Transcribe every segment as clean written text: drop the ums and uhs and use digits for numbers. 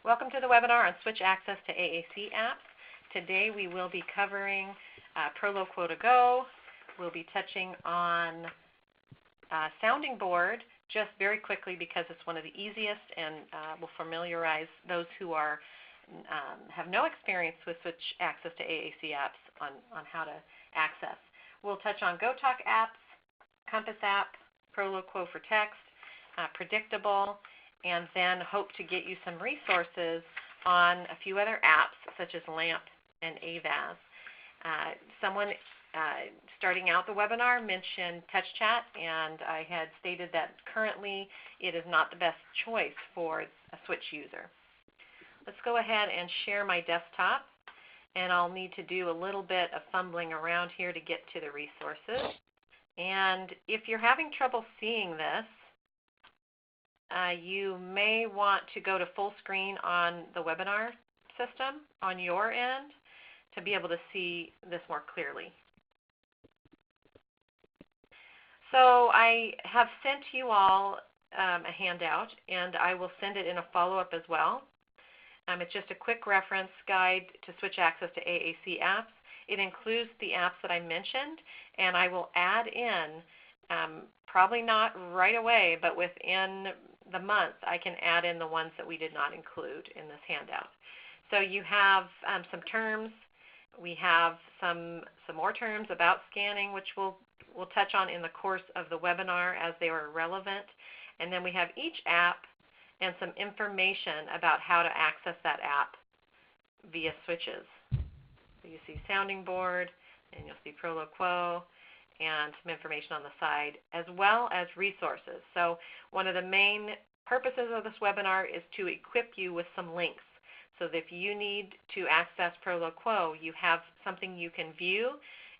Welcome to the webinar on Switch Access to AAC apps. Today we will be covering Proloquo to Go. We'll be touching on Sounding Board just very quickly because it's one of the easiest and will familiarize those who have no experience with Switch Access to AAC apps on how to access. We'll touch on GoTalk apps, Compass app, Proloquo for text, Predictable, and then hope to get you some resources on a few other apps such as LAMP and AVAS. Someone starting out the webinar mentioned TouchChat, and I had stated that currently it is not the best choice for a Switch user. Let's go ahead and share my desktop, and I'll need to do a little bit of fumbling around here to get to the resources. And if you're having trouble seeing this, you may want to go to full screen on the webinar system on your end to be able to see this more clearly. So I have sent you all a handout, and I will send it in a follow-up as well. It's just a quick reference guide to Switch Access to AAC apps. It includes the apps that I mentioned, and I will add in, probably not right away, but within the month, I can add in the ones that we did not include in this handout. So you have some terms. We have some more terms about scanning, which we'll touch on in the course of the webinar as they are relevant. And then we have each app and some information about how to access that app via switches. So you see Sounding Board, and you'll see Proloquo, and some information on the side, as well as resources. So one of the main purposes of this webinar is to equip you with some links. So that if you need to access Proloquo, you have something you can view,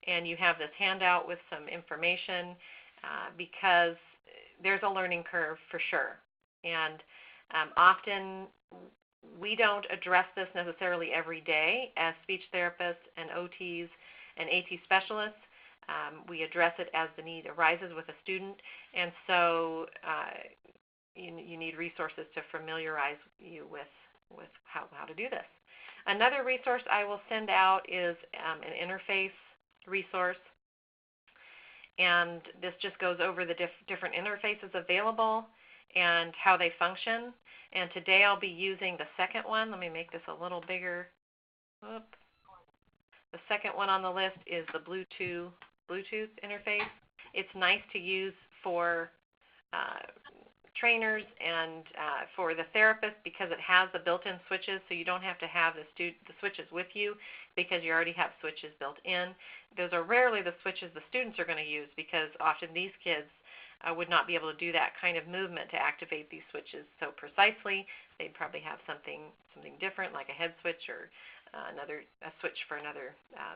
and you have this handout with some information because there's a learning curve for sure. And often we don't address this necessarily every day as speech therapists and OTs and AT specialists. We address it as the need arises with a student, and so you need resources to familiarize you with how to do this. Another resource I will send out is an interface resource, and this just goes over the different interfaces available and how they function. And today I'll be using the second one. Let me make this a little bigger. Whoop. The second one on the list is the Bluetooth interface. It's nice to use for trainers and for the therapist because it has the built-in switches, so you don't have to have the switches with you because you already have switches built in. Those are rarely the switches the students are going to use because often these kids would not be able to do that kind of movement to activate these switches so precisely. They'd probably have something different like a head switch or a switch for another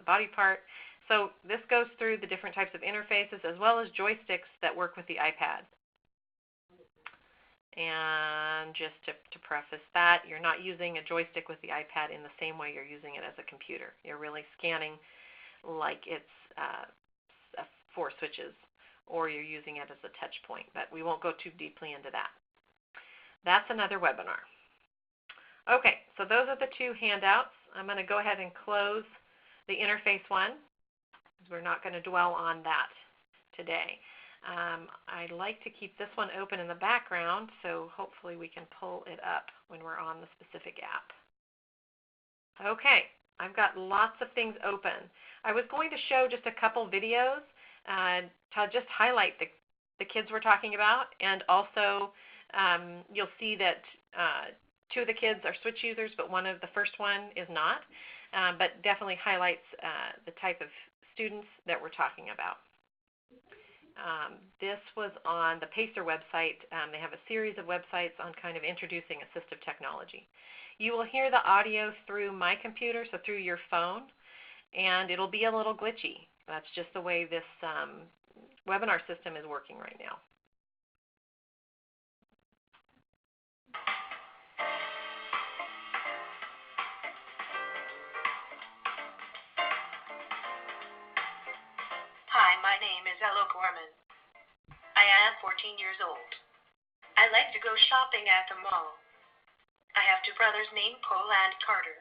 body part. So this goes through the different types of interfaces as well as joysticks that work with the iPad. And just to preface that, you're not using a joystick with the iPad in the same way you're using it as a computer. You're really scanning like it's 4 switches, or you're using it as a touch point, but we won't go too deeply into that. That's another webinar. Okay, so those are the 2 handouts. I'm going to go ahead and close the interface one because we're not going to dwell on that today. I like to keep this one open in the background, so hopefully we can pull it up when we're on the specific app. Okay, I've got lots of things open. I was going to show just a couple videos to just highlight the kids we're talking about, and also you'll see that 2 of the kids are Switch users, but the first one is not, but definitely highlights the type of students that we're talking about. This was on the PACER website. They have a series of websites on kind of introducing assistive technology. You will hear the audio through my computer, so through your phone, and it'll be a little glitchy. That's just the way this webinar system is working right now. Hi, my name is Ella Gorman. I am 14 years old. I like to go shopping at the mall. I have two brothers named Cole and Carter.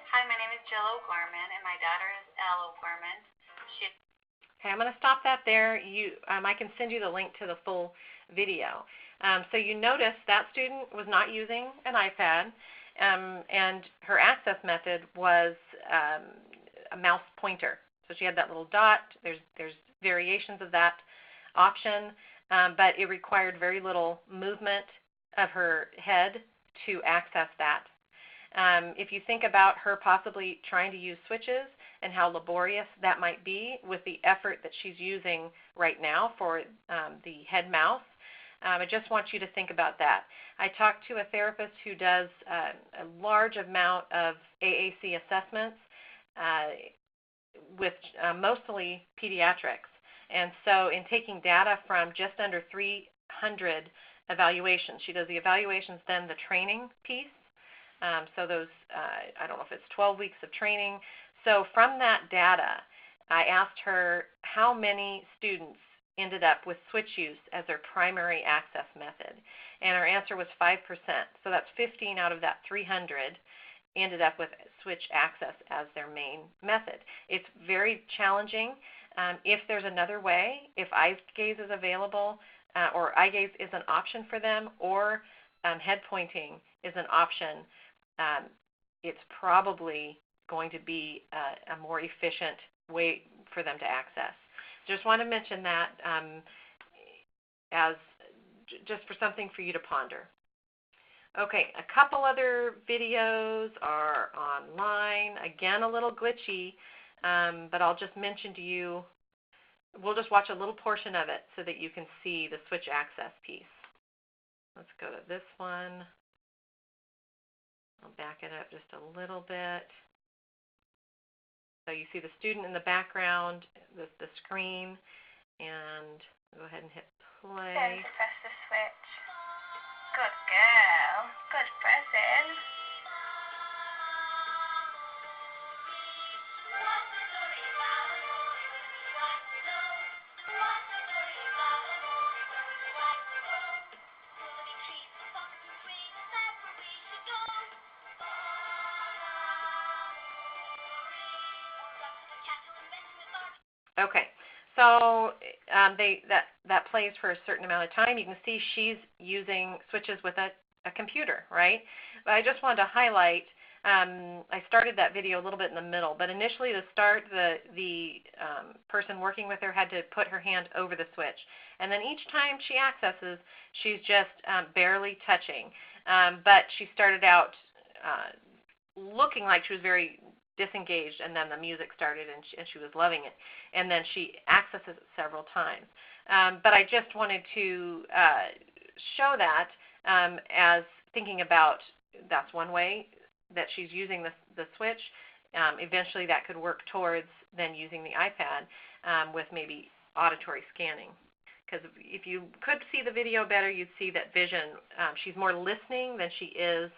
Hi, my name is Jill O'Gorman, and my daughter is Elle O'Gorman. Okay, I'm going to stop that there. I can send you the link to the full video. So you notice that student was not using an iPad, and her access method was a mouse pointer. So she had that little dot. There's variations of that option, but it required very little movement of her head to access that. If you think about her possibly trying to use switches and how laborious that might be with the effort that she's using right now for the head mouse, I just want you to think about that. I talked to a therapist who does a large amount of AAC assessments with mostly pediatrics. And so in taking data from just under 300 evaluations, she does the evaluations, then the training piece. So those, I don't know if it's 12 weeks of training. So from that data, I asked her how many students ended up with switch use as their primary access method. And her answer was 5%. So that's 15 out of that 300 ended up with switch access as their main method. It's very challenging. If there's another way, if eye gaze is available, or eye gaze is an option for them, or head pointing is an option, it's probably going to be a more efficient way for them to access. Just want to mention that as just for something for you to ponder. Okay, a couple other videos are online. Again, a little glitchy, but I'll just mention to you, we'll just watch a little portion of it so that you can see the switch access piece. Let's go to this one. I'll back it up just a little bit. So you see the student in the background, the screen, and go ahead and hit play. Then to press the switch. Good girl. Good pressing. Okay, so that plays for a certain amount of time. You can see she's using switches with a computer, right? But I just wanted to highlight, I started that video a little bit in the middle, but initially to start, the person working with her had to put her hand over the switch. And then each time she accesses, she's just barely touching. But she started out looking like she was very disengaged, and then the music started, and she was loving it. And then she accesses it several times. But I just wanted to show that as thinking about that's one way that she's using the switch. Eventually that could work towards then using the iPad with maybe auditory scanning. Because if you could see the video better, you'd see that vision, she's more listening than she is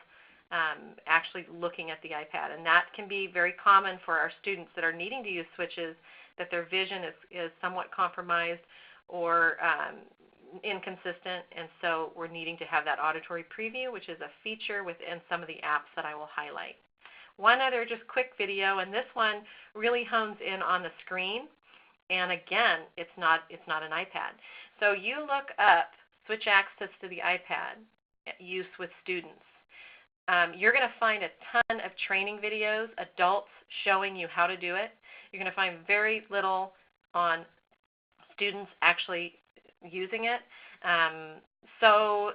actually looking at the iPad. And that can be very common for our students that are needing to use switches, that their vision is somewhat compromised or inconsistent, and so we're needing to have that auditory preview, which is a feature within some of the apps that I will highlight. One other just quick video, and this one really hones in on the screen, and again, it's not an iPad. So you look up switch access to the iPad use with students. You're going to find a ton of training videos, adults showing you how to do it. You're going to find very little on students actually using it. So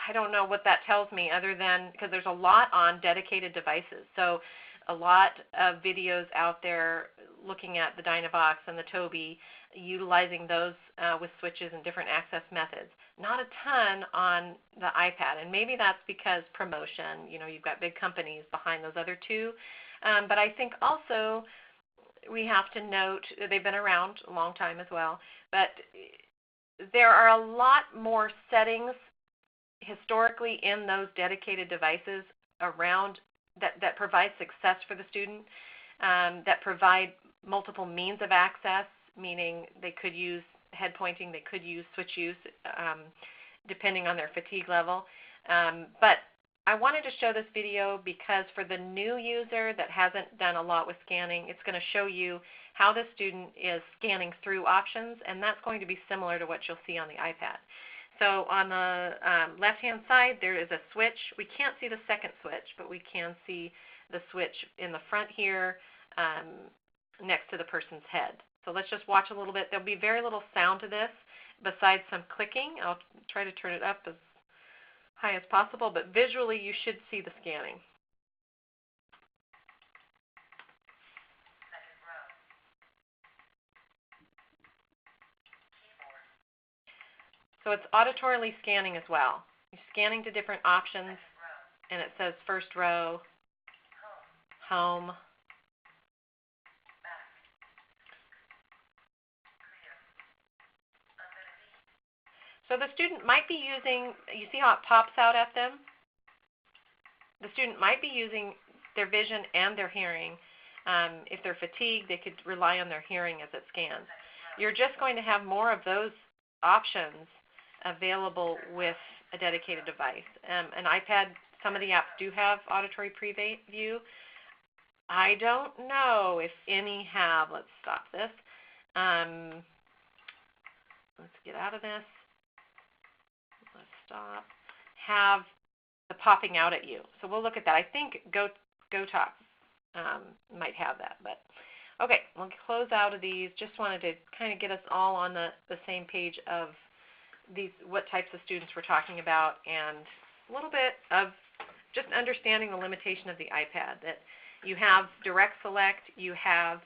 I don't know what that tells me other than, because there's a lot on dedicated devices. So a lot of videos out there looking at the Dynavox and the Tobii, utilizing those with switches and different access methods. Not a ton on the iPad, and maybe that's because promotion, you've got big companies behind those other two. But I think also we have to note, they've been around a long time as well, but there are a lot more settings historically in those dedicated devices around that provide success for the student, that provide multiple means of access, meaning they could use head pointing. They could use switch use depending on their fatigue level. But I wanted to show this video because for the new user that hasn't done a lot with scanning, it's going to show you how the student is scanning through options, and that's going to be similar to what you'll see on the iPad. So on the left-hand side, there is a switch. We can't see the second switch, but we can see the switch in the front here next to the person's head. So let's just watch a little bit. There'll be very little sound to this besides some clicking. I'll try to turn it up as high as possible, but visually you should see the scanning. So it's auditorily scanning as well. You're scanning to different options, and it says first row, home. So the student might be using, you see how it pops out at them? The student might be using their vision and their hearing. If they're fatigued, they could rely on their hearing as it scans. You're just going to have more of those options available with a dedicated device. An iPad, some of the apps do have auditory preview. I don't know if any have. Let's stop this. Let's get out of this. Let's stop. Have the popping out at you. So we'll look at that. I think GoTalk might have that. But okay, we'll close out of these. Just wanted to kind of get us all on the same page of these, what types of students we're talking about, and a little bit of just understanding the limitation of the iPad, that you have direct select, you have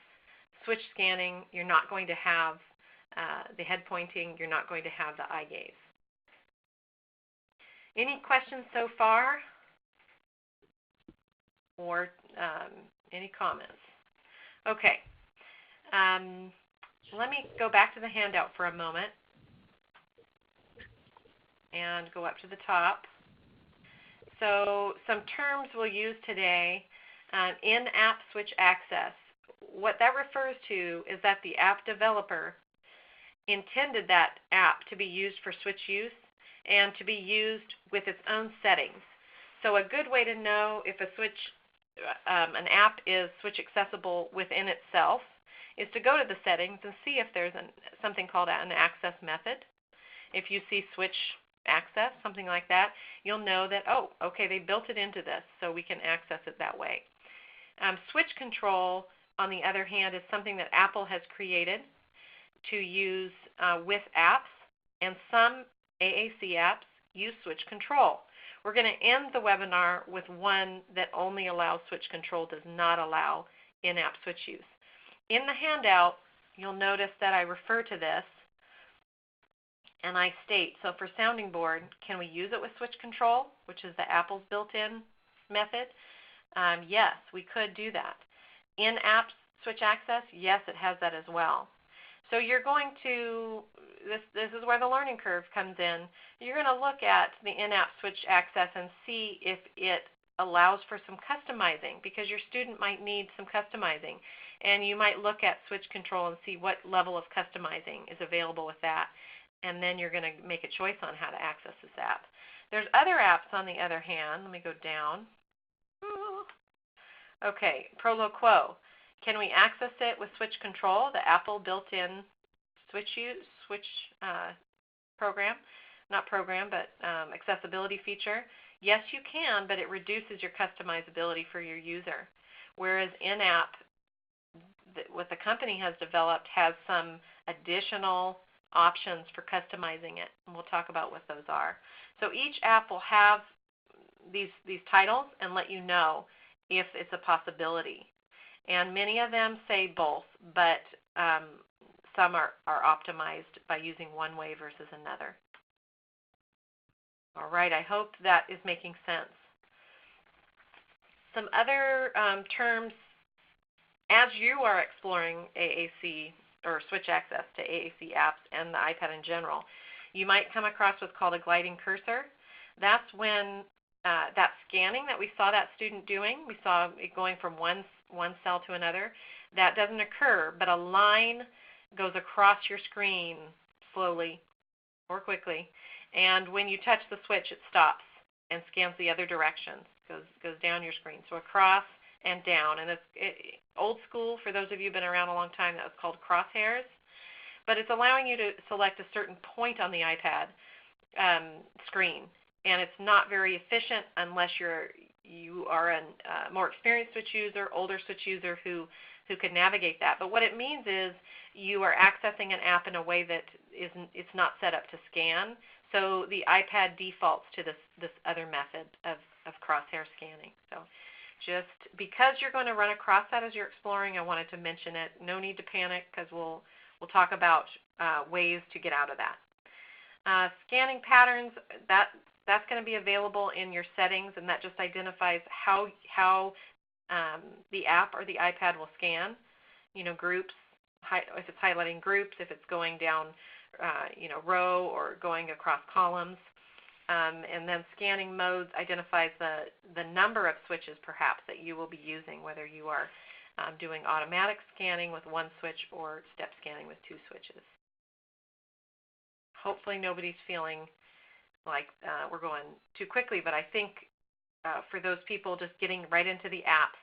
switch scanning, you're not going to have the head pointing, you're not going to have the eye gaze. Any questions so far, or any comments? Okay, let me go back to the handout for a moment and go up to the top. So some terms we'll use today. In-app switch access. What that refers to is that the app developer intended that app to be used for switch use and to be used with its own settings. So a good way to know if an app is switch accessible within itself is to go to the settings and see if there's something called an access method. If you see switch access, something like that, you'll know that, oh, okay, they built it into this, so we can access it that way. Switch control, on the other hand, is something that Apple has created to use with apps, and some AAC apps use switch control. We're going to end the webinar with one that only allows switch control, does not allow in-app switch use. In the handout, you'll notice that I refer to this, and I state, so for sounding board, can we use it with switch control, which is the Apple's built-in method? Yes, we could do that. In-app switch access, yes, it has that as well. So you're going to, this is where the learning curve comes in. You're going to look at the in-app switch access and see if it allows for some customizing, because your student might need some customizing. And you might look at switch control and see what level of customizing is available with that. And then you're going to make a choice on how to access this app. There's other apps, on the other hand. Let me go down. Okay, Proloquo. Can we access it with switch control, the Apple built-in switch program? Not program, but accessibility feature. Yes, you can, but it reduces your customizability for your user. Whereas in-app, what the company has developed, has some additional options for customizing it, and we'll talk about what those are. So each app will have these titles and let you know if it's a possibility. And many of them say both, but some are optimized by using one way versus another. All right, I hope that is making sense. Some other terms, as you are exploring AAC or switch access to AAC apps and the iPad in general, you might come across what's called a gliding cursor. That's when that scanning that we saw that student doing, we saw it going from one cell to another, that doesn't occur, but a line goes across your screen slowly or quickly. And when you touch the switch, it stops and scans the other directions, goes down your screen. So across and down. And it's old school, for those of you who've been around a long time, that was called crosshairs. But it's allowing you to select a certain point on the iPad screen. And it's not very efficient unless you are a more experienced switch user, older switch user who can navigate that. But what it means is you are accessing an app in a way that it's not set up to scan. So the iPad defaults to this other method of crosshair scanning. So just because you're going to run across that as you're exploring, I wanted to mention it. No need to panic, because we'll talk about ways to get out of that. Scanning patterns, that's going to be available in your settings, and that just identifies how the app or the iPad will scan. Groups, if it's highlighting groups, if it's going down row or going across columns. And then scanning modes identifies the number of switches perhaps that you will be using, whether you are doing automatic scanning with one switch or step scanning with two switches. Hopefully nobody's feeling like we're going too quickly, but I think for those people, just getting right into the apps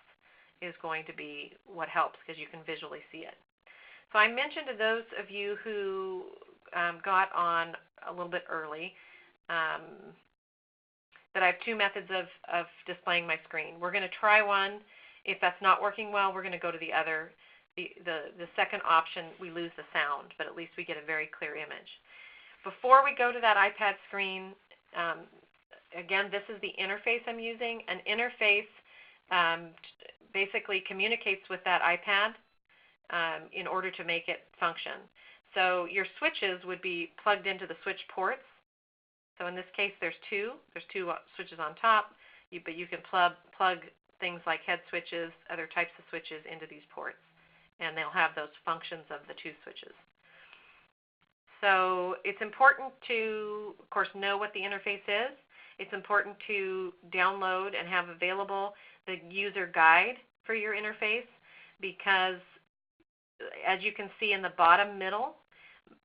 is going to be what helps, because you can visually see it. So I mentioned to those of you who got on a little bit early that I have two methods of displaying my screen. We're going to try one. If that's not working well, we're going to go to the other. The second option, we lose the sound, but at least we get a very clear image. Before we go to that iPad screen, again, this is the interface I'm using. An interface basically communicates with that iPad in order to make it function. So your switches would be plugged into the switch ports. So in this case, there's two switches on top, but you can plug things like head switches, other types of switches into these ports, and they'll have those functions of the two switches. So it's important to, of course, know what the interface is. It's important to download and have available the user guide for your interface, because as you can see in the bottom middle,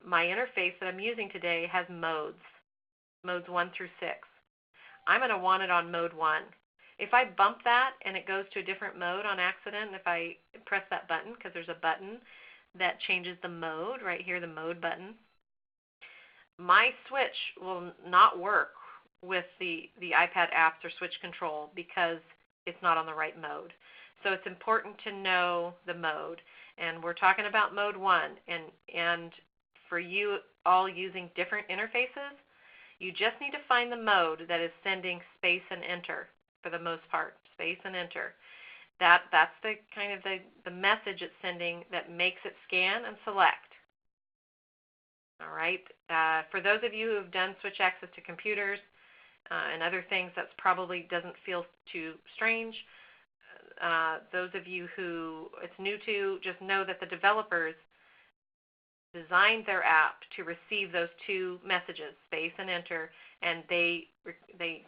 my interface that I'm using today has modes 1 through 6. I'm going to want it on mode 1. If I bump that and it goes to a different mode on accident, if I press that button, because there's a button that changes the mode, right here, the mode button, my switch will not work with the iPad apps or switch control because it's not on the right mode. So it's important to know the mode. And we're talking about mode 1. And for you all using different interfaces, you just need to find the mode that is sending space and enter for the most part, space and enter. That's the kind of the message it's sending that makes it scan and select. All right. For those of you who have done switch access to computers and other things, that probably doesn't feel too strange. Those of you who it's new to, just know that the developers designed their app to receive those two messages, space and enter, and they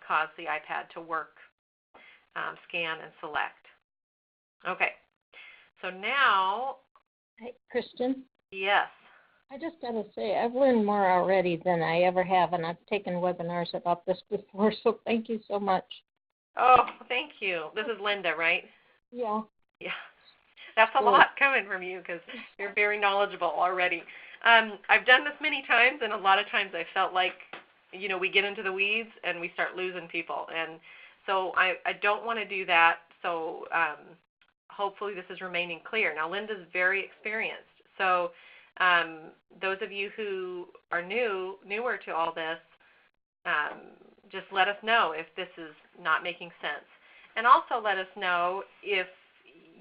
cause the iPad to work, scan and select. Okay. So now, Hey, Kristen, yes. I just got to say, I've learned more already than I ever have, and I've taken webinars about this before, so thank you so much. Oh, thank you. This is Linda, right? Yeah. Yeah. That's a lot coming from you, because you're very knowledgeable already. I've done this many times, and a lot of times I felt like, we get into the weeds and we start losing people. And so I don't want to do that. So hopefully this is remaining clear. Now, Linda's very experienced. So those of you who are newer to all this, just let us know if this is not making sense. And also let us know if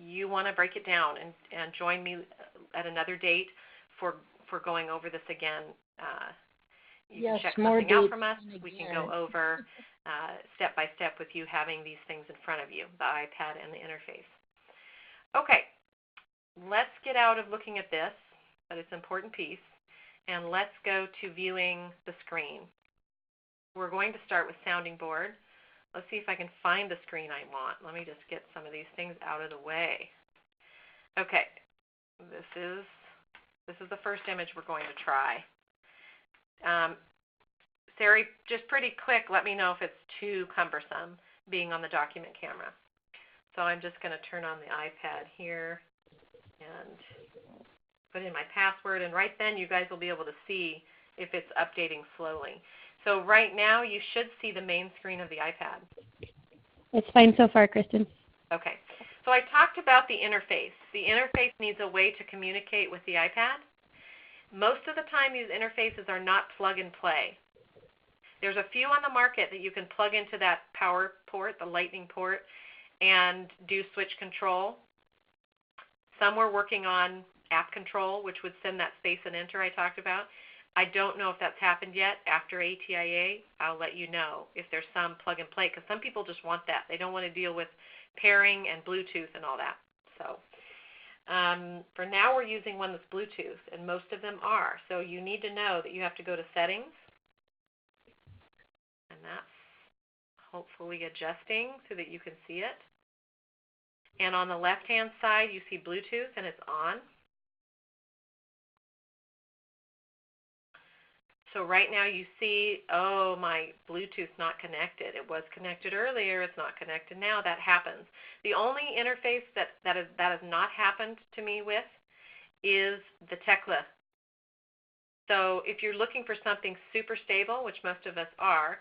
you want to break it down and join me at another date for going over this again. You can check something out from us. We can go over step by step with you having these things in front of you, the iPad and the interface. Okay, let's get out of looking at this, but it's an important piece, and let's go to viewing the screen. We're going to start with sounding board. Let's see if I can find the screen I want. Let me just get some of these things out of the way. Okay, this is the first image we're going to try. Sari, just pretty quick, let me know if it's too cumbersome being on the document camera. So I'm just going to turn on the iPad here and put in my password, and right then you guys will be able to see if it's updating slowly. So right now you should see the main screen of the iPad. It's fine so far, Kristen. Okay. So I talked about the interface. The interface needs a way to communicate with the iPad. Most of the time these interfaces are not plug and play. There's a few on the market that you can plug into that power port, the lightning port, and do switch control. Some we're working on app control, which would send that space and enter I talked about. I don't know if that's happened yet. After ATIA, I'll let you know if there's some plug and play, because some people just want that. They don't want to deal with pairing and Bluetooth and all that. So for now, we're using one that's Bluetooth, and most of them are. So you need to know that you have to go to Settings, and that's hopefully adjusting so that you can see it. And on the left-hand side, you see Bluetooth, and it's on. So right now you see, oh, my Bluetooth's not connected. It was connected earlier. It's not connected now. That happens. The only interface that has not happened to me with is the Tekla. So if you're looking for something super stable, which most of us are,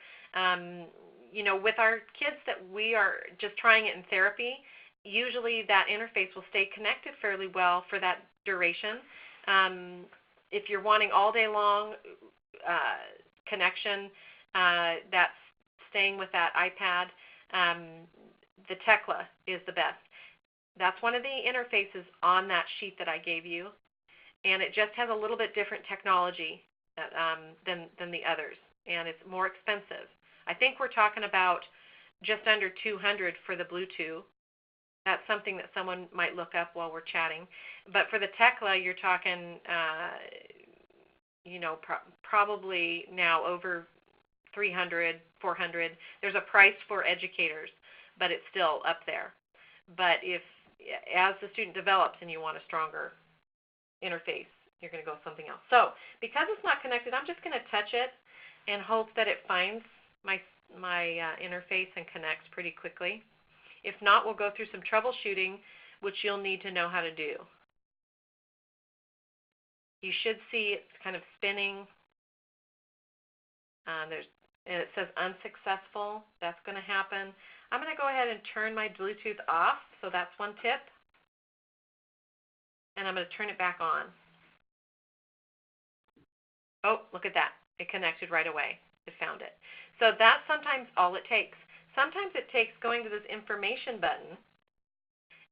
you know, with our kids that we are just trying it in therapy, usually that interface will stay connected fairly well for that duration. If you're wanting all day long connection that's staying with that iPad, the Tekla is the best. That's one of the interfaces on that sheet that I gave you, and it just has a little bit different technology than the others, and it's more expensive. I think we're talking about just under $200 for the Bluetooth. That's something that someone might look up while we're chatting. But for the Tekla, you're talking, you know, probably now over $300, $400. There's a price for educators, but it's still up there. But if, as the student develops and you want a stronger interface, you're going to go with something else. So because it's not connected, I'm just going to touch it and hope that it finds my interface and connects pretty quickly. If not, we'll go through some troubleshooting, which you'll need to know how to do. You should see it's kind of spinning. And it says unsuccessful. That's going to happen. I'm going to go ahead and turn my Bluetooth off, so that's one tip. And I'm going to turn it back on. Oh, look at that. It connected right away. It found it. So that's sometimes all it takes. Sometimes it takes going to this information button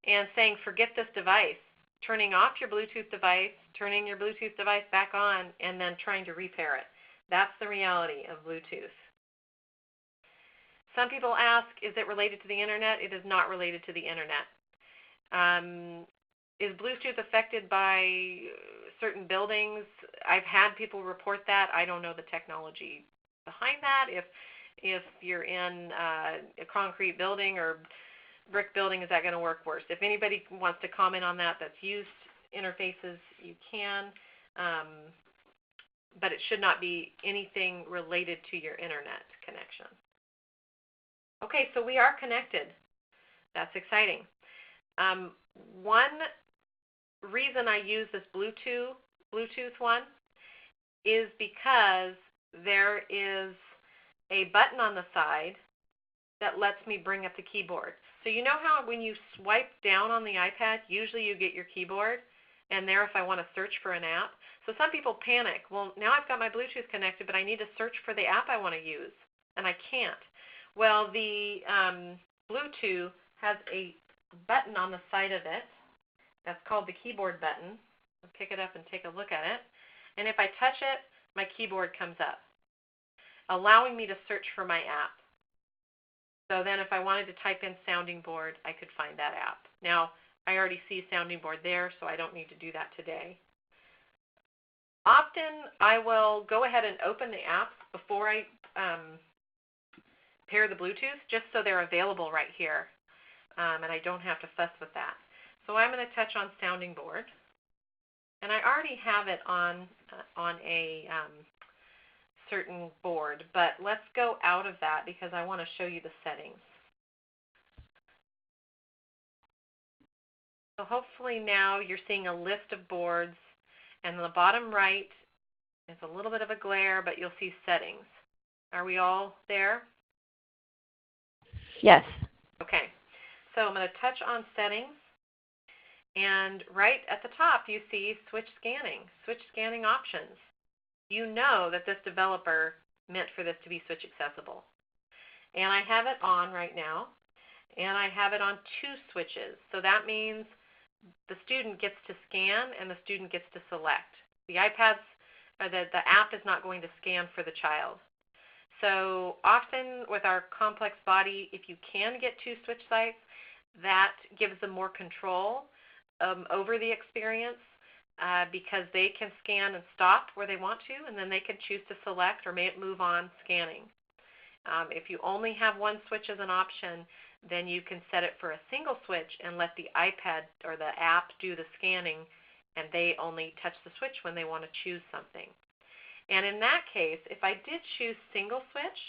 and saying, forget this device, turning off your Bluetooth device, turning your Bluetooth device back on, and then trying to repair it. That's the reality of Bluetooth. Some people ask, is it related to the internet? It is not related to the internet. Is Bluetooth affected by certain buildings? I've had people report that. I don't know the technology behind that. If you're in a concrete building or brick building, is that going to work worse? If anybody wants to comment on that, that's used interfaces, you can. But it should not be anything related to your internet connection. Okay, so we are connected. That's exciting. One reason I use this Bluetooth one is because there is a button on the side that lets me bring up the keyboard. So you know how when you swipe down on the iPad, usually you get your keyboard, and there if I want to search for an app. So some people panic. Well, now I've got my Bluetooth connected, but I need to search for the app I want to use, and I can't. Well, the Bluetooth has a button on the side of it that's called the keyboard button. I'll pick it up and take a look at it. And if I touch it, my keyboard comes up, allowing me to search for my app. So then if I wanted to type in sounding board, I could find that app. Now, I already see sounding board there, so I don't need to do that today. Often, I will go ahead and open the apps before I pair the Bluetooth, just so they're available right here, and I don't have to fuss with that. So I'm going to touch on sounding board, and I already have it on a certain board, but let's go out of that because I want to show you the settings. So hopefully now you're seeing a list of boards, and on the bottom right is a little bit of a glare, but you'll see settings. Are we all there? Yes. Okay. So I'm going to touch on settings, and right at the top you see switch scanning options. You know that this developer meant for this to be switch accessible. And I have it on right now, and I have it on 2 switches. So that means the student gets to scan and the student gets to select. The iPads, or the app is not going to scan for the child. So often with our complex body, if you can get 2 switch sites, that gives them more control over the experience because they can scan and stop where they want to, and then they can choose to select or move on scanning. If you only have 1 switch as an option, then you can set it for a single switch and let the iPad or the app do the scanning, and they only touch the switch when they want to choose something. And in that case, if I did choose single switch,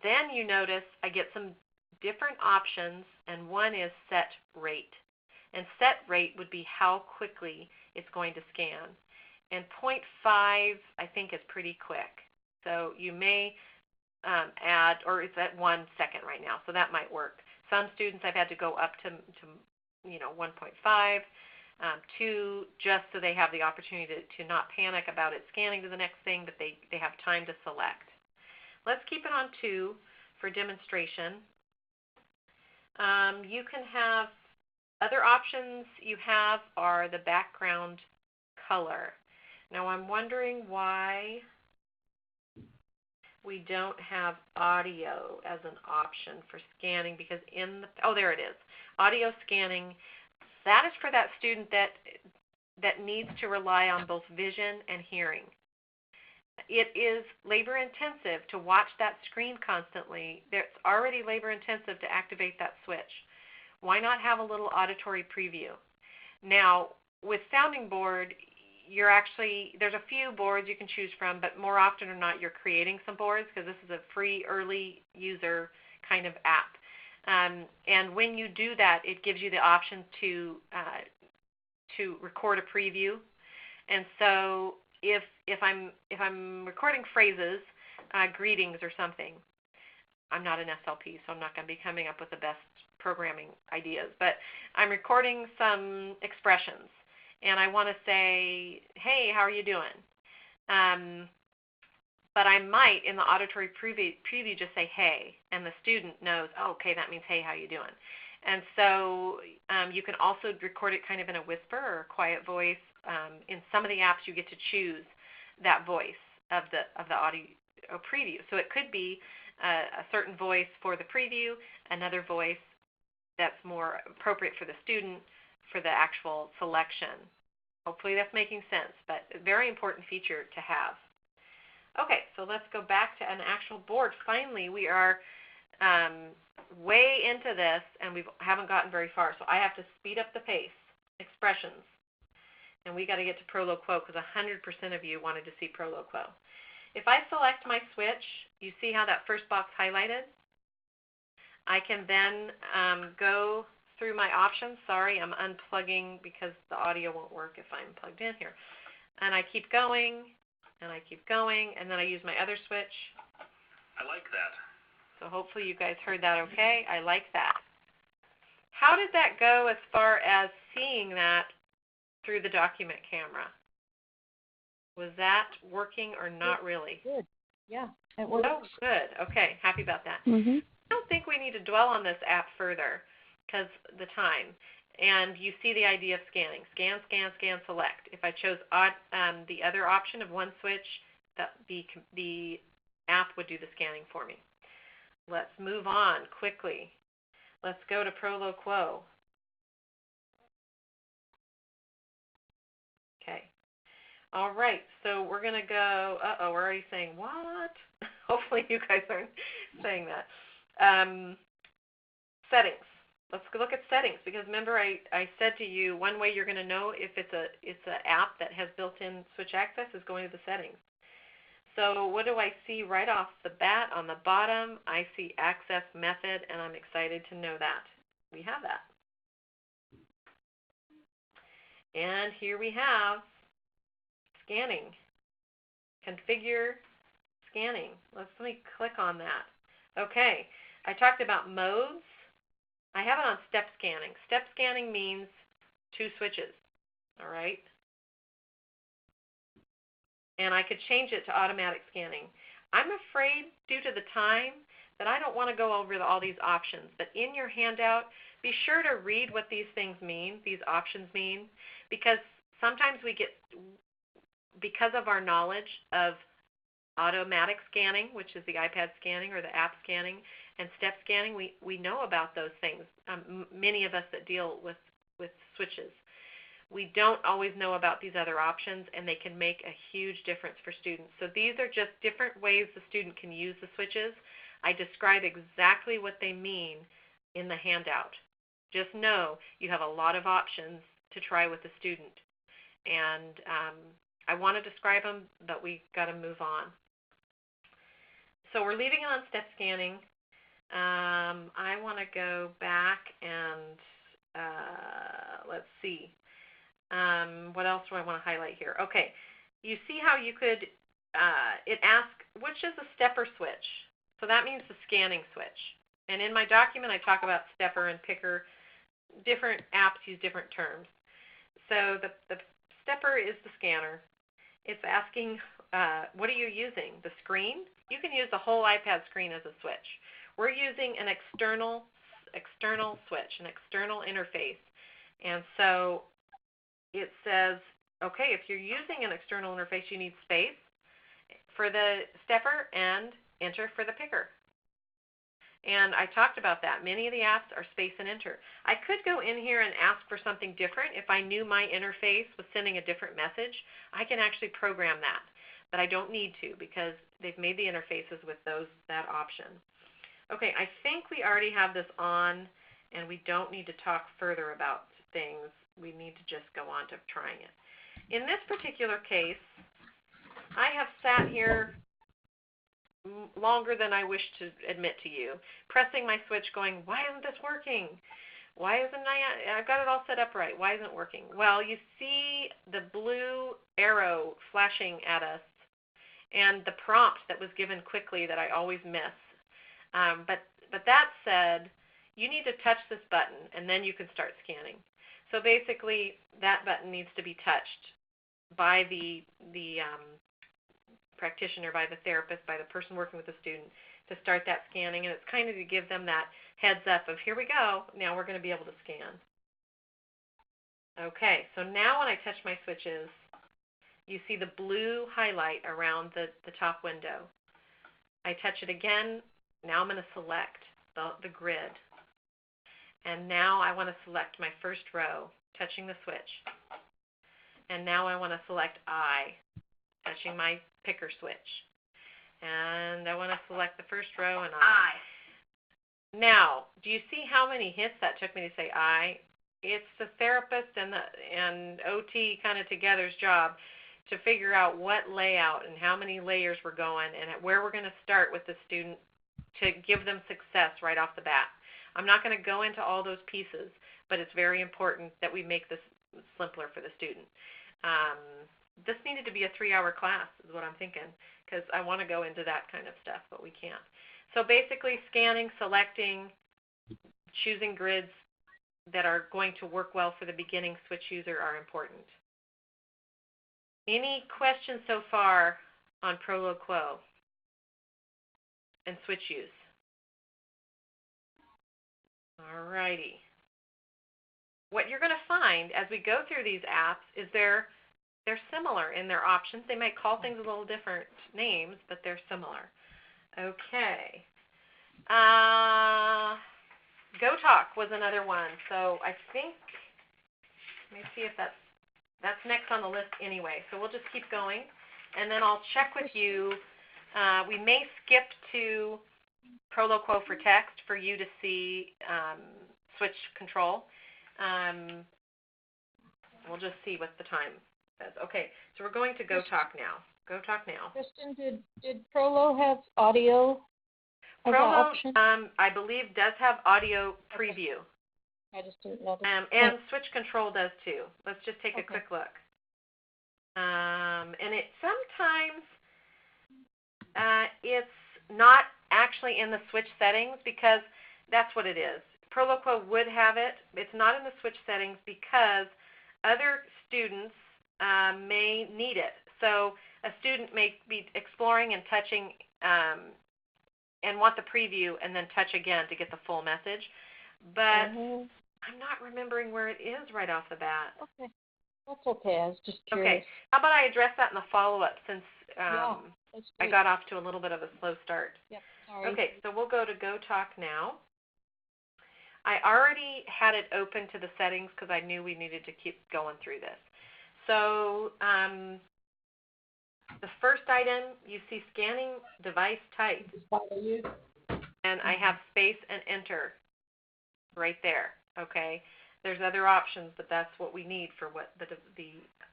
then you notice I get some different options, and one is set rate. And set rate would be how quickly it's going to scan. And 0.5, I think, is pretty quick. So you may add, or it's at 1 second right now, so that might work. Some students I've had to go up to 1.5, 2, just so they have the opportunity to not panic about it scanning to the next thing, but they have time to select. Let's keep it on 2 for demonstration. You can have other options you have are the background color. Now I'm wondering why we don't have audio as an option for scanning, because oh, there it is. Audio scanning, that is for that student that needs to rely on both vision and hearing. It is labor intensive to watch that screen constantly. It's already labor intensive to activate that switch. Why not have a little auditory preview? Now, with Sounding Board, there's a few boards you can choose from, but more often than not, you're creating some boards because this is a free early user kind of app. And when you do that, it gives you the option to record a preview. And so if I'm recording phrases, greetings or something, I'm not an SLP, so I'm not going to be coming up with the best programming ideas, but I'm recording some expressions, and I want to say, hey, how are you doing? But I might, in the auditory preview, just say, hey, and the student knows, oh, okay, that means, hey, how you doing? And so you can also record it kind of in a whisper or a quiet voice. In some of the apps, you get to choose that voice of the audio preview. So it could be a certain voice for the preview, another voice that's more appropriate for the student for the actual selection. Hopefully that's making sense, but a very important feature to have. Okay, so let's go back to an actual board. Finally, we are way into this, and we haven't gotten very far, so I have to speed up the pace. Expressions. And we got to get to Proloquo because 100% of you wanted to see Proloquo. If I select my switch, you see how that first box highlighted? I can then go through my options. Sorry, I'm unplugging because the audio won't work if I'm plugged in here. And I keep going, and I keep going, and then I use my other switch. I like that. So hopefully you guys heard that okay. I like that. How did that go as far as seeing that through the document camera? Was that working or not really? Good. Yeah, it works. Oh, good. Okay, happy about that. Mm-hmm. I don't think we need to dwell on this app further because the time. And you see the idea of scanning. Scan, scan, scan, select. If I chose the other option of 1 switch, the app would do the scanning for me. Let's move on quickly. Let's go to Proloquo. Okay. All right, so we're going to go, uh-oh, we're already saying, what? Hopefully you guys aren't saying that. Settings. Let's look at settings, because remember I said to you one way you're going to know if it's an app that has built-in switch access is going to the settings. So what do I see right off the bat on the bottom? I see access method, and I'm excited to know that. We have that. And here we have scanning. Configure scanning. Let me click on that. Okay, I talked about modes. I have it on step scanning. Step scanning means 2 switches, all right? And I could change it to automatic scanning. I'm afraid, due to the time, that I don't want to go over all these options. But in your handout, be sure to read what these things mean, these options mean, because sometimes we get, because of our knowledge of automatic scanning, which is the iPad scanning or the app scanning, and step scanning, we know about those things, many of us that deal with switches. We don't always know about these other options, and they can make a huge difference for students. So these are just different ways the student can use the switches. I describe exactly what they mean in the handout. Just know you have a lot of options to try with the student. And I want to describe them, but we got to move on. So we're leaving it on step scanning. I want to go back and let's see. What else do I want to highlight here? Okay, you see how you could, it asks, which is a stepper switch? So that means the scanning switch. And in my document, I talk about stepper and picker. Different apps use different terms. So the stepper is the scanner. It's asking, what are you using? The screen? You can use the whole iPad screen as a switch. We're using an external switch, an external interface. And so it says, okay, if you're using an external interface, you need space for the stepper and enter for the picker. And I talked about that. Many of the apps are space and enter. I could go in here and ask for something different. If I knew my interface was sending a different message, I can actually program that. But I don't need to because they've made the interfaces with that option. Okay, I think we already have this on, and we don't need to talk further about things. We need to just go on to trying it. In this particular case, I have sat here longer than I wish to admit to you, pressing my switch going, why isn't this working? Why isn't I've got it all set up right. Why isn't it working? Well, you see the blue arrow flashing at us and the prompt that was given quickly that I always miss. But that said, you need to touch this button and then you can start scanning. So basically, that button needs to be touched by the practitioner, by the therapist, by the person working with the student to start that scanning. And it's kind of to give them that heads up of, here we go, now we're going to be able to scan. Okay, so now when I touch my switches, you see the blue highlight around the top window. I touch it again. Now I'm going to select the grid. And now I want to select my first row, touching the switch. And now I want to select I, touching my picker switch. And I want to select the first row and I. Now, do you see how many hits that took me to say I? It's the therapist and OT kind of together's job to figure out what layout and how many layers we're going and where we're going to start with the student to give them success right off the bat. I'm not going to go into all those pieces, but it's very important that we make this simpler for the student. This needed to be a 3-hour class is what I'm thinking, because I want to go into that kind of stuff, but we can't. So basically scanning, selecting, choosing grids that are going to work well for the beginning switch user are important. Any questions so far on Proloquo and switch use? All righty. What you're going to find as we go through these apps is they're similar in their options. They might call things a little different names, but they're similar. Okay. GoTalk was another one. So I think, let me see if that's next on the list anyway. So we'll just keep going, and then I'll check with you. We may skip to Proloquo for text for you to see switch control. We'll just see what the time says. Okay, so we're going to GoTalk now. GoTalk Now. Kristen, did Prolo have audio as an Prolo, option? I believe, does have audio preview. I just didn't notice. And switch control does too. Let's just take a Okay. quick look. And it sometimes it's not actually in the switch settings because that's what it is. Proloquo would have it. It's not in the switch settings because other students may need it. So a student may be exploring and touching and want the preview and then touch again to get the full message. But I'm not remembering where it is right off the bat. Okay. That's okay. I was just curious. Okay. How about I address that in the follow-up since Yeah, that's I great. got off to a little bit of a slow start. Yep, sorry. Okay, so we'll go to GoTalk Now. I already had it open to the settings because I knew we needed to keep going through this. So the first item, you see scanning device type. And I have space and enter right there, okay? There's other options, but that's what we need for what the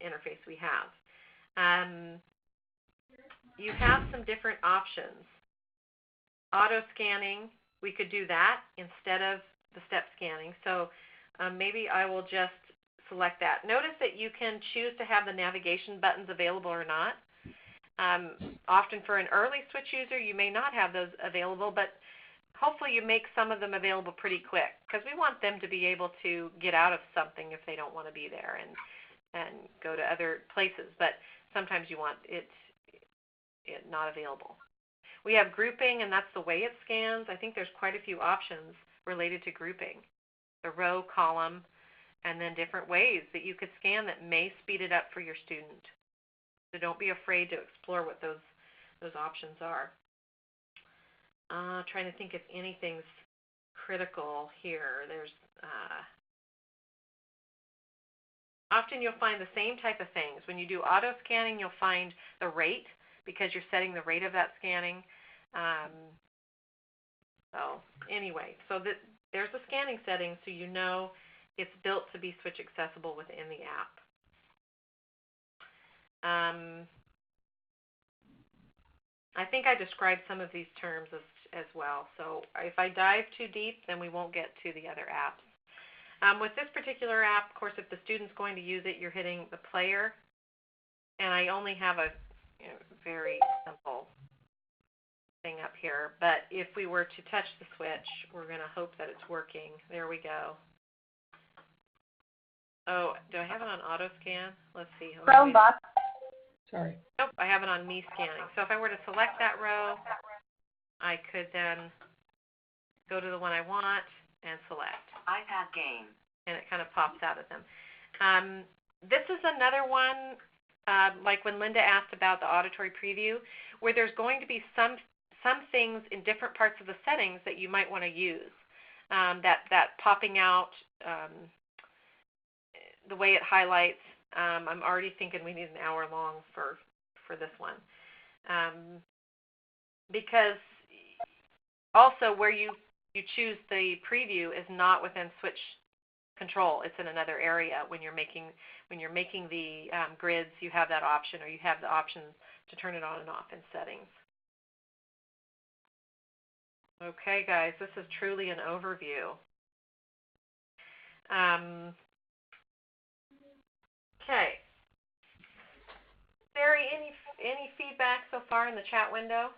interface we have. You have some different options. Auto scanning, we could do that instead of the step scanning. So maybe I will just select that. Notice that you can choose to have the navigation buttons available or not. Often for an early switch user, you may not have those available, but hopefully you make some of them available pretty quick because we want them to be able to get out of something if they don't want to be there and go to other places. But sometimes you want it not available. We have grouping, and that's the way it scans. I think there's quite a few options related to grouping. The row, column, and then different ways that you could scan that may speed it up for your student. So don't be afraid to explore what those options are. Trying to think if anything's critical here. There's often you'll find the same type of things. When you do auto scanning, you'll find the rate because you're setting the rate of that scanning. So anyway, so there's the scanning settings, so you know it's built to be switch accessible within the app. I think I described some of these terms as well. So if I dive too deep, then we won't get to the other apps. With this particular app, of course, if the student's going to use it, you're hitting the player. And I only have a very simple thing up here. But if we were to touch the switch, we're going to hope that it's working. There we go. Oh, do I have it on auto scan? Let's see. Chromebook. Sorry. Nope, I have it on me scanning. So if I were to select that row, I could then go to the one I want and select. iPad game. And it kind of pops out at them. This is another one, like when Linda asked about the auditory preview, where there's going to be some things in different parts of the settings that you might want to use. That popping out, the way it highlights, I'm already thinking we need an hour long for this one. Because also where you choose the preview is not within switch control. It's in another area. When you're making the grids, you have that option, or you have the option to turn it on and off in settings. Okay, guys, this is truly an overview. Okay. Sari, any feedback so far in the chat window?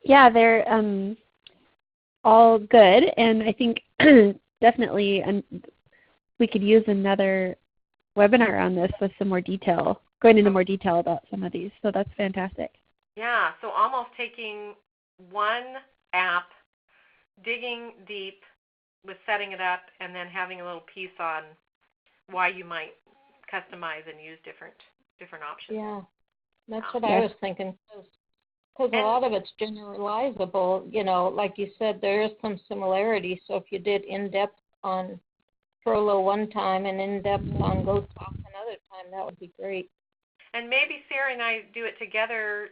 Yeah, they're all good, and I think definitely we could use another webinar on this with some more detail, going into more detail about some of these. So that's fantastic. Yeah, so almost taking one app, digging deep with setting it up, and then having a little piece on why you might customize and use different options. Yeah, that's what I was thinking. Because a lot of it's generalizable, like you said, there is some similarity. So if you did in-depth on Prolo one time and in-depth on GoTalk another time, that would be great. And maybe Sarah and I do it together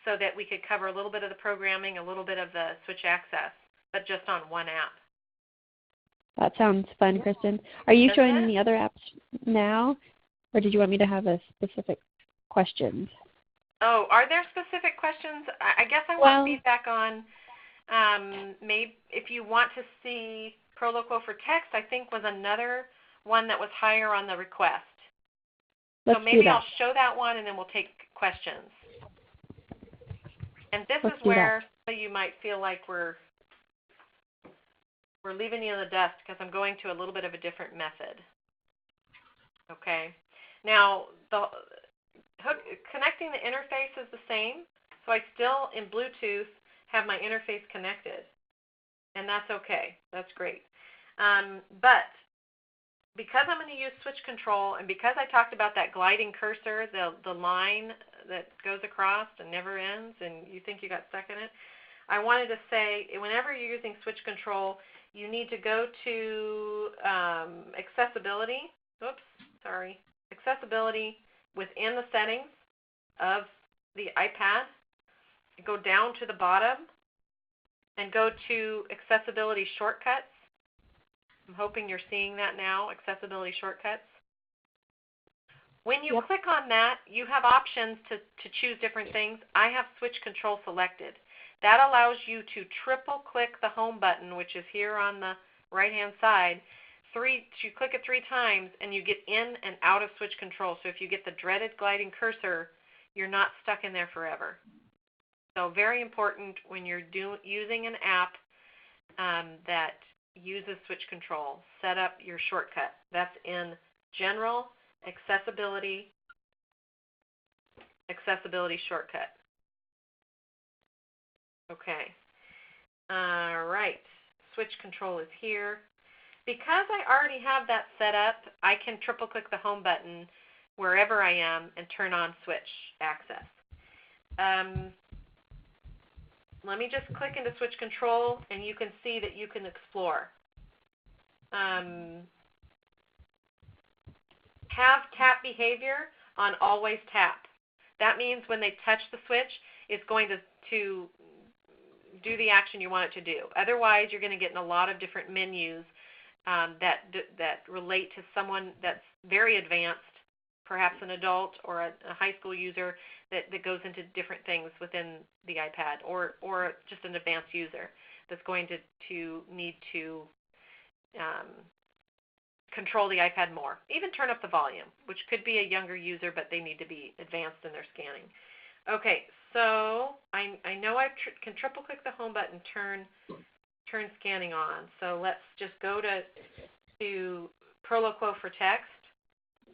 so that we could cover a little bit of the programming, a little bit of the switch access, but just on one app. That sounds fun, Kristen. Are you showing the other apps now, or did you want me to have a specific questions. Oh, are there specific questions? I guess I Well- want feedback on maybe if you want to see Proloquo for text, I think was another one that was higher on the request. Let's so maybe do that. I'll show that one and then we'll take questions. And this Let's is do where you might feel like we're leaving you in the dust because I'm going to a little bit of a different method. Okay. Now, connecting the interface is the same, so I still, in Bluetooth, have my interface connected, and that's okay. That's great. But because I'm going to use switch control, and because I talked about that gliding cursor, the line that goes across and never ends, and you think you got stuck in it, I wanted to say whenever you're using switch control, you need to go to accessibility. Oops, sorry. Accessibility within the settings of the iPad. Go down to the bottom and go to accessibility shortcuts. I'm hoping you're seeing that now, accessibility shortcuts. When you click on that, you have options to choose different things. I have switch control selected. That allows you to triple click the home button, which is here on the right-hand side. You click it 3 times and you get in and out of switch control. So if you get the dreaded gliding cursor, you're not stuck in there forever. So very important when you're using an app that uses switch control. Set up your shortcut. That's in General, Accessibility shortcut. Okay. All right. Switch control is here. Because I already have that set up, I can triple click the home button wherever I am and turn on switch access. Let me just click into switch control and you can see that you can explore. Have tap behavior on always tap. That means when they touch the switch, it's going to do the action you want it to do. Otherwise, you're going to get in a lot of different menus that relate to someone that's very advanced, perhaps an adult or a high school user that goes into different things within the iPad, or just an advanced user that's going to need to control the iPad more. Even turn up the volume, which could be a younger user, but they need to be advanced in their scanning. Okay, so I know I can triple click the home button, turn scanning on. So let's just go to Proloquo for text.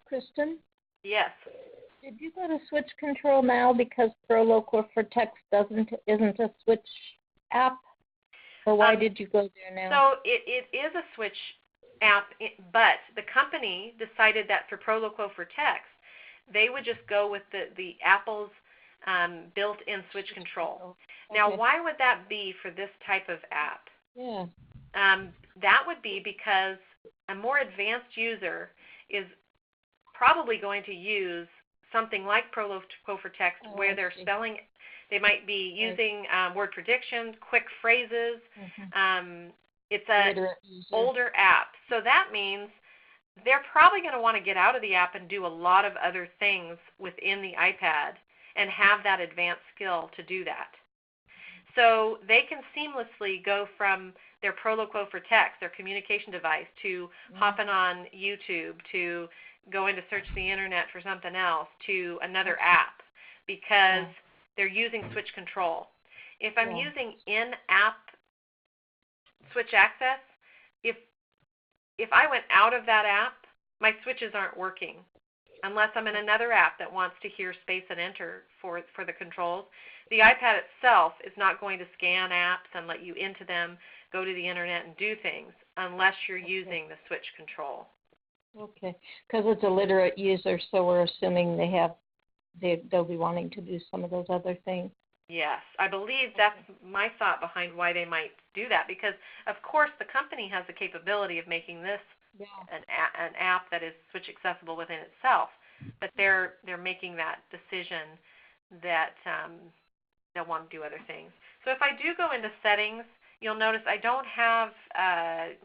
Kristen? Yes. Did you go to switch control now because Proloquo for text isn't a switch app? Or why did you go there now? So it is a switch app, but the company decided that for Proloquo for text, they would just go with the Apple's built-in switch control. Okay. Now, why would that be for this type of app? Yeah. That would be because a more advanced user is probably going to use something like Proloquo for text where they're spelling. They might be using word predictions, quick phrases. It's an older app. So that means they're probably going to want to get out of the app and do a lot of other things within the iPad and have that advanced skill to do that. So they can seamlessly go from their Proloquo for text, their communication device, to hopping on YouTube, to going to search the internet for something else, to another app, because they're using switch control. If I'm using in-app switch access, if I went out of that app, my switches aren't working unless I'm in another app that wants to hear space and enter for the controls. The iPad itself is not going to scan apps and let you into them, go to the internet and do things unless you're using the switch control. Okay, because it's a literate user, so we're assuming they'll be wanting to do some of those other things. Yes, I believe that's my thought behind why they might do that, because of course the company has the capability of making this an app that is switch accessible within itself, but they're making that decision that they'll want to do other things. So if I do go into settings, you'll notice I don't have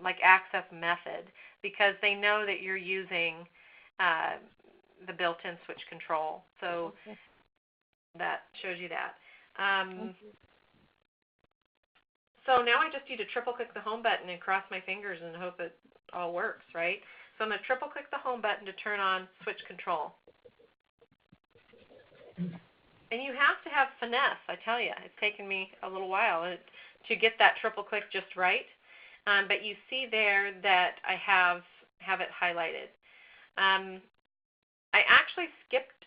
like access method, because they know that you're using the built-in switch control. So that shows you that. So now I just need to triple click the home button and cross my fingers and hope it all works, right? So I'm going to triple click the home button to turn on switch control. And you have to have finesse, I tell you. It's taken me a little while to get that triple click just right. But you see there that I have it highlighted. I actually skipped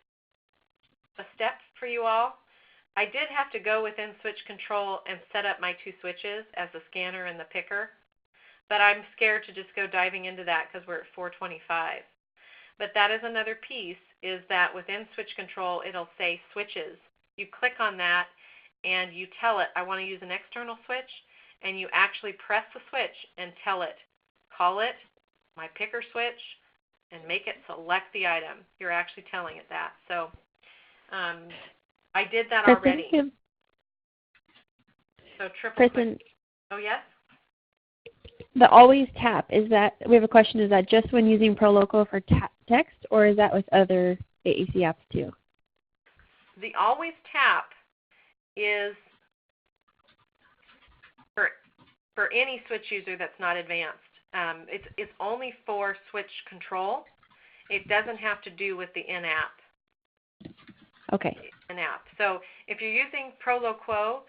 a step for you all. I did have to go within switch control and set up my two switches as the scanner and the picker. But I'm scared to just go diving into that because we're at 425. But that is another piece, is that within switch control, it'll say switches. You click on that and you tell it, I want to use an external switch, and you actually press the switch and tell it, call it my picker switch, and make it select the item. You're actually telling it that. So I did that already. So triple click. Oh, yes? The always tap, is that, we have a question, is that just when using Proloquo for text, or is that with other AAC apps too? The always tap is for any switch user that's not advanced. It's only for switch control. It doesn't have to do with the in-app. Okay. In-app. So if you're using Proloquo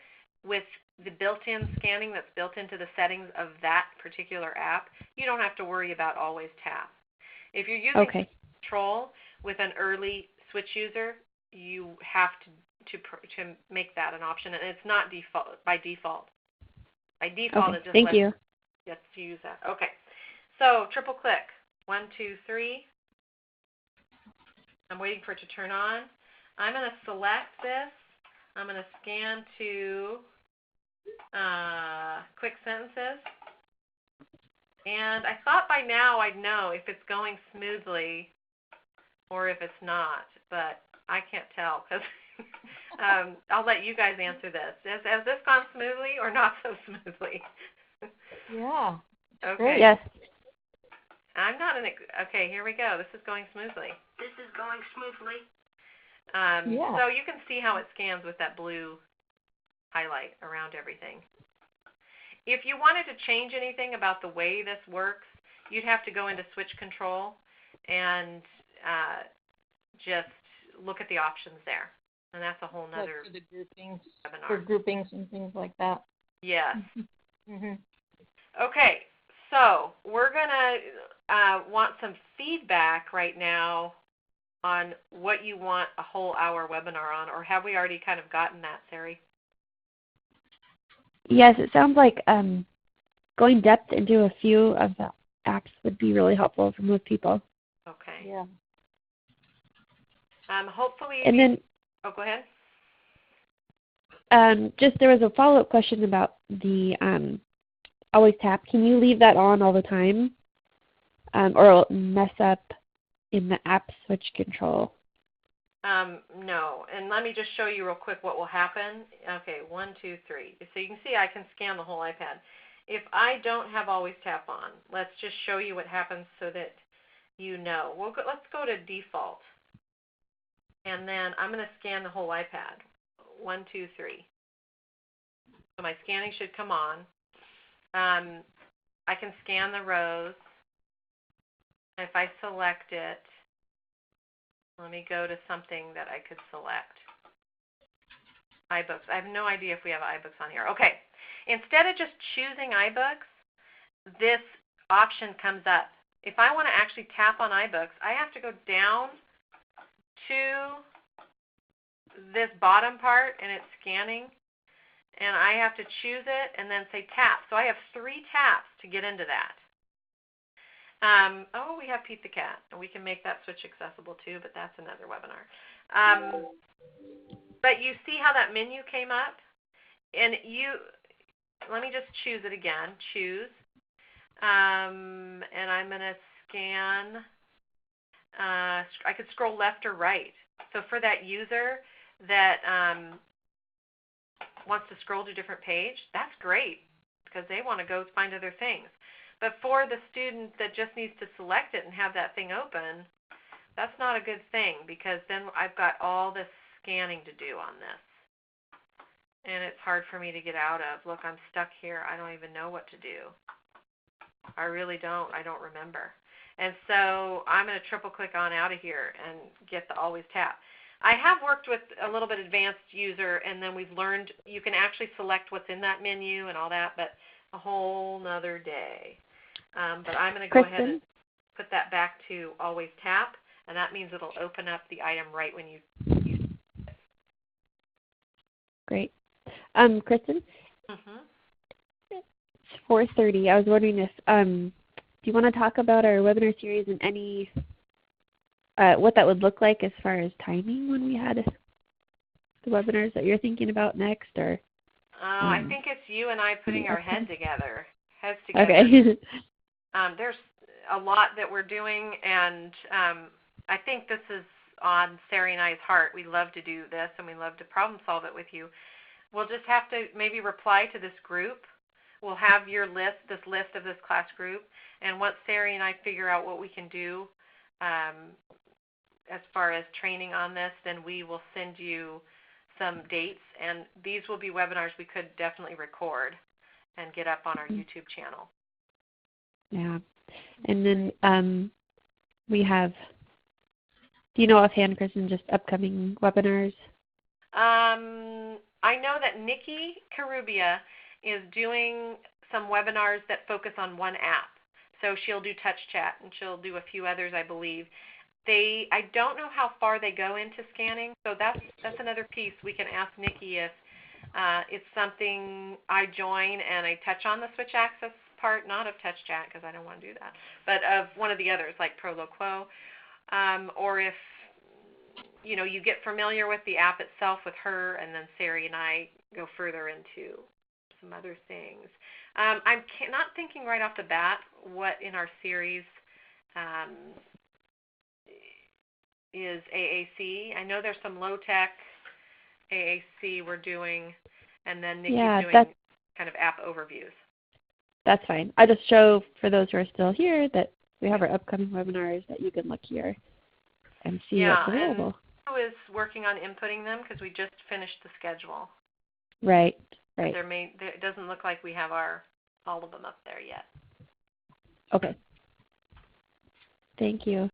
with the built-in scanning that's built into the settings of that particular app, you don't have to worry about always tap. If you're using control with an early switch user, you have to make that an option, and it's not by default. By default, it just lets you use that. Okay, so triple click. 1, 2, 3. I'm waiting for it to turn on. I'm going to select this. I'm going to scan to quick sentences. And I thought by now I'd know if it's going smoothly or if it's not, but I can't tell because I'll let you guys answer this. Has this gone smoothly or not so smoothly? Yeah. Okay. Yes. I'm not okay, here we go. This is going smoothly. This is going smoothly. Yeah. So you can see how it scans with that blue highlight around everything. If you wanted to change anything about the way this works, you'd have to go into switch control and just look at the options there. And that's a whole nother for the groupings, webinar. For groupings and things like that. Yes. Mm-hmm. Okay, so we're going to want some feedback right now on what you want a whole hour webinar on, or have we already kind of gotten that, Sari? Yes, it sounds like going depth into a few of the apps would be really helpful for most people. Okay. Yeah. Hopefully. And then. Oh, go ahead. Just there was a follow-up question about the always tap. Can you leave that on all the time, or it'll mess up in the app switch control? No, and let me just show you real quick what will happen. Okay, 1, 2, 3. So you can see I can scan the whole iPad. If I don't have always tap on, let's just show you what happens so that you know. Let's go to default, and then I'm going to scan the whole iPad. 1, 2, 3. So my scanning should come on. I can scan the rows. If I select it, let me go to something that I could select. iBooks. I have no idea if we have iBooks on here. Okay. Instead of just choosing iBooks, this option comes up. If I want to actually tap on iBooks, I have to go down to this bottom part, and it's scanning, and I have to choose it and then say tap. So I have 3 taps to get into that. Oh, we have Pete the Cat, and we can make that switch accessible too, but that's another webinar. But you see how that menu came up? And let me just choose it again, choose. And I'm going to scan. I could scroll left or right. So for that user that wants to scroll to a different page, that's great because they want to go find other things. But for the student that just needs to select it and have that thing open, That's not a good thing because then I've got all this scanning to do on this. And it's hard for me to get out of. Look, I'm stuck here. I don't even know what to do. I really don't. I don't remember. And so I'm going to triple click on out of here and get the always tap. I have worked with a little bit advanced user, and then we've learned you can actually select what's in that menu and all that, but a whole nother day. But I'm going to go ahead and put that back to always tap, and that means it'll open up the item right when you Great. Kristen? Mm-hmm. It's 4:30. I was wondering if do you want to talk about our webinar series and any what that would look like as far as timing when we had the webinars that you're thinking about next, or? I think it's you and I putting our heads together. Okay. There's a lot that we're doing, and I think this is on Sari and I's heart. We love to do this, and we love to problem solve it with you. We'll just have to maybe reply to this group. We'll have your list, this list of this class group, and once Sari and I figure out what we can do as far as training on this, then we will send you some dates, and these will be webinars we could definitely record and get up on our YouTube channel. Yeah. And then we have, do you know offhand, Kristen, just upcoming webinars? I know that Nikki Carubia is doing some webinars that focus on one app. So she'll do touch chat, and she'll do a few others, I believe. I don't know how far they go into scanning, so that's another piece. We can ask Nikki if it's something I join and I touch on the switch access part, not of touch chat because I don't want to do that, but of one of the others like Proloquo, or if you get familiar with the app itself with her, and then Sari and I go further into some other things. I'm not thinking right off the bat what in our series is AAC. I know there's some low-tech AAC we're doing, and then Nikki's doing kind of app overviews. That's fine. I just show for those who are still here that we have our upcoming webinars that you can look here and see what's available. And who is working on inputting them because we just finished the schedule. Right. It doesn't look like we have all of them up there yet. Okay. Thank you.